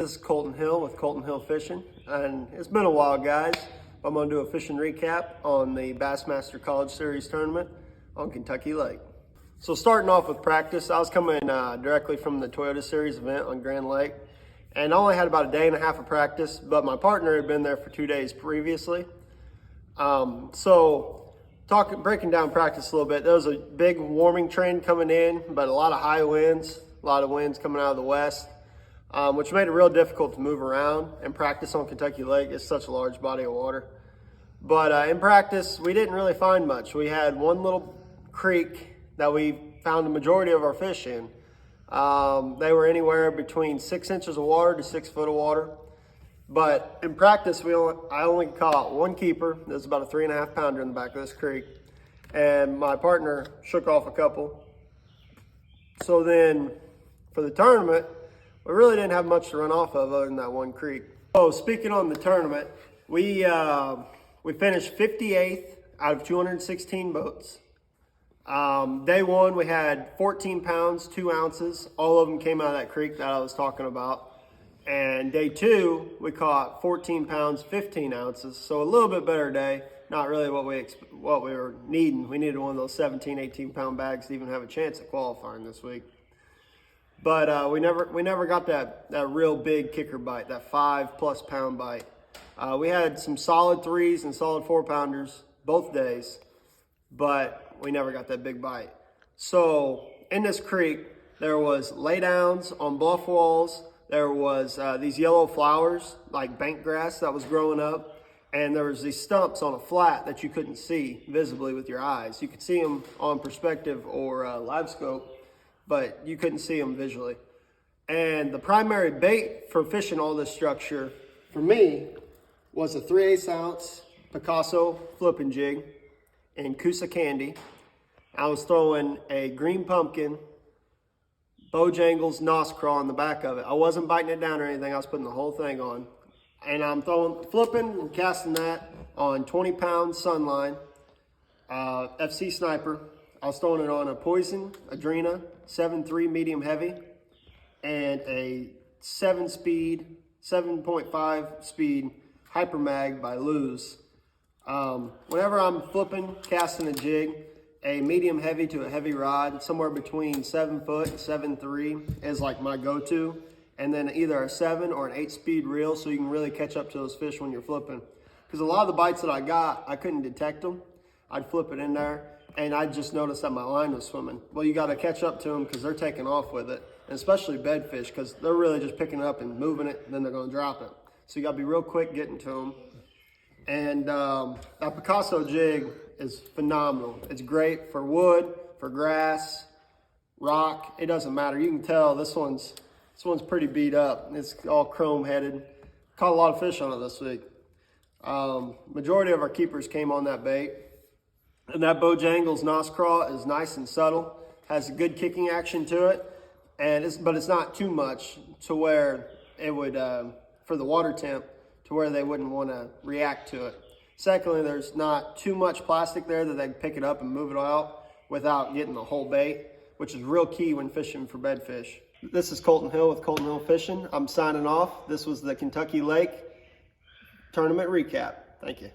This is Colton Hill with Colton Hill Fishing, and it's been a while, guys. I'm going to do a fishing recap on the Bassmaster College Series tournament on Kentucky Lake. So starting off with practice, I was coming directly from the Toyota Series event on Grand Lake, and I only had about a day and a half of practice, but my partner had been there for 2 days previously. Breaking down practice a little bit, there was a big warming trend coming in, but a lot of high winds, a lot of winds coming out of the west. Which made it real difficult to move around and practice on Kentucky Lake. It's such a large body of water. But in practice, we didn't really find much. We had one little creek that we found the majority of our fish in. They were anywhere between 6 inches of water to 6 foot of water. But in practice, I only caught one keeper. There's about a 3.5 pounder in the back of this creek. And my partner shook off a couple. So then for the tournament, we really didn't have much to run off of other than that one creek. So speaking on the tournament, we finished 58th out of 216 boats. Day one, we had 14 pounds, 2 ounces. All of them came out of that creek that I was talking about. And day two, we caught 14 pounds, 15 ounces. So a little bit better day. Not really what we were needing. We needed one of those 17, 18 pound bags to even have a chance at qualifying this week. But we never got that real big kicker bite, that 5+ pound bite. We had some solid 3s and solid 4 pounders both days, but we never got that big bite. So in this creek, there was laydowns on bluff walls. There was these yellow flowers, like bank grass that was growing up. And there was these stumps on a flat that you couldn't see visibly with your eyes. You could see them on perspective or live scope, but you couldn't see them visually. And the primary bait for fishing all this structure, for me, was a 3/8 ounce Picasso flipping jig in Coosa Candy. I was throwing a green pumpkin, Bojangles Nos Crawl on the back of it. I wasn't biting it down or anything, I was putting the whole thing on. And I'm flipping and casting that on 20 pound Sunline, FC Sniper. I was throwing it on a Poison Adrena 7.3 medium heavy and a 7.5 speed Hyper Mag by Luz. Whenever I'm flipping, casting a jig, a medium heavy to a heavy rod, somewhere between 7 foot and 7.3 is like my go-to. And then either a 7 or an 8 speed reel so you can really catch up to those fish when you're flipping. Because a lot of the bites that I got, I couldn't detect them. I'd flip it in there and I just noticed that my line was swimming. Well, you got to catch up to them because they're taking off with it, and especially bedfish because they're really just picking it up and moving it, and then they're going to drop it. So you got to be real quick getting to them. And that Picasso jig is phenomenal. It's great for wood, for grass, rock. It doesn't matter. You can tell this one's pretty beat up. It's all chrome headed. Caught a lot of fish on it this week. Majority of our keepers came on that bait. And that Bojangles Nos Crawl is nice and subtle, has a good kicking action to it, but it's not too much to where it would, for the water temp, to where they wouldn't want to react to it. Secondly, there's not too much plastic there that they can pick it up and move it out without getting the whole bait, which is real key when fishing for bedfish. This is Colton Hill with Colton Hill Fishing. I'm signing off. This was the Kentucky Lake tournament recap. Thank you.